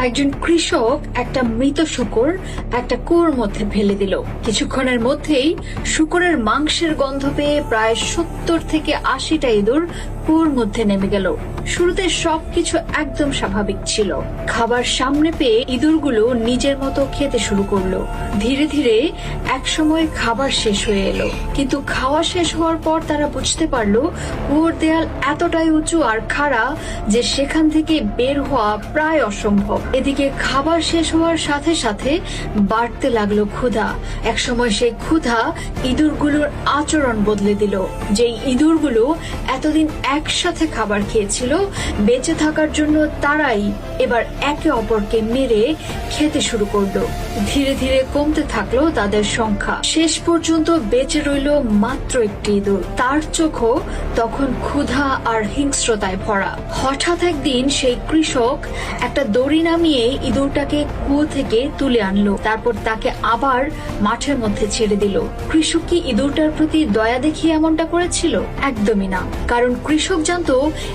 একজন কৃষক একটা মৃত শূকর একটা কুয়োর মধ্যে ফেলে দিল। কিছুক্ষণের মধ্যেই শূকরের মাংসের গন্ধ পেয়ে প্রায় 70 থেকে 80টা ইঁদুর কুয়োর মধ্যে নেমে গেল। শুরুতে সবকিছু একদম স্বাভাবিক ছিল। খাবার সামনে পেয়ে ইঁদুরগুলো নিজের মতো খেতে শুরু করলো। ধীরে ধীরে একসময় খাবার শেষ হয়ে এলো, কিন্তু খাওয়া শেষ হওয়ার পর তারা বুঝতে পারলো কুয়োর দেয়াল এতটাই উঁচু আর খাড়া যে সেখান থেকে বের হওয়া প্রায় অসম্ভব। এদিকে খাবার শেষ হওয়ার সাথে সাথে বাড়তে লাগলো ক্ষুধা। একসময় সেই ক্ষুধা ইঁদুরগুলোর আচরণ বদলে দিল। যেই ইঁদুরগুলো এতদিন একসাথে খাবার খেয়েছিল, বেঁচে থাকার জন্য তারাই এবার একে অপরকে মেরে খেতে শুরু করলো। ধীরে ধীরে কমতে থাকলো তাদের সংখ্যা। শেষ পর্যন্ত বেঁচে রইল মাত্র একটি ইঁদুর। তার চোখও তখন ক্ষুধা আর হিংস্রতায় ভরা। হঠাৎ একদিন সেই কৃষক একটা দড়ি নামিয়ে ইঁদুরটাকে কুয়ো থেকে তুলে আনলো। তারপর তাকে আবার মাঠের মধ্যে ছেড়ে দিল। কৃষক কি ইঁদুরটার প্রতি দয়া দেখিয়ে এমনটা করেছিল? একদমই না, কারণ কৃষক জানতো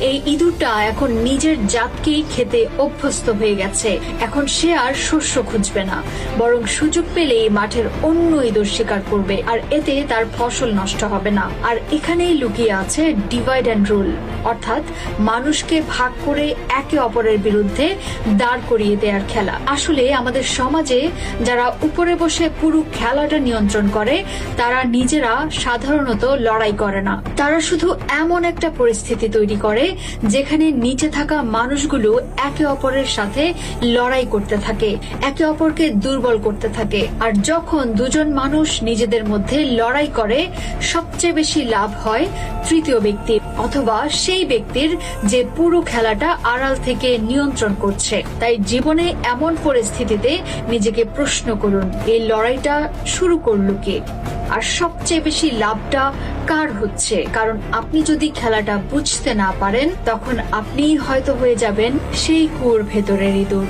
এই ইঁদুরটা এখন নিজের জাতকেই খেতে অভ্যস্ত হয়ে গেছে। এখন সে আর শস্য খুঁজবে না, বরং সুযোগ পেলেই মাঠের অন্য ইঁদুর শিকার করবে, আর এতে তার ফসল নষ্ট হবে না। আর এখানেই লুকিয়ে আছে ডিভাইড অ্যান্ড রুল, অর্থাৎ মানুষকে ভাগ করে একে অপরের বিরুদ্ধে দাঁড় করিয়ে দেওয়ার খেলা। আসলে আমাদের সমাজে যারা উপরে বসে পুরো খেলাটা নিয়ন্ত্রণ করে, তারা নিজেরা সাধারণত লড়াই করে না। তারা শুধু এমন একটা পরিস্থিতি তৈরি করে যেখানে নিচে থাকা মানুষগুলো একে অপরের সাথে লড়াই করতে থাকে, একে অপরকে দুর্বল করতে থাকে। আর যখন দুজন মানুষ নিজেদের মধ্যে লড়াই করে, সবচেয়ে বেশি লাভ হয় তৃতীয় ব্যক্তি অথবা সেই ব্যক্তির যে পুরো খেলাটা আড়াল থেকে নিয়ন্ত্রণ করছে। তাই জীবনে এমন পরিস্থিতিতে নিজেকে প্রশ্ন করুন, এই লড়াইটা শুরু করলো কে, আর সবচেয়ে বেশি লাভটা কার হচ্ছে? কারণ আপনি যদি খেলাটা বুঝতে না পারেন, তখন আপনিই হয়তো হয়ে যাবেন সেই কুয়োর ভেতরের ইঁদুর।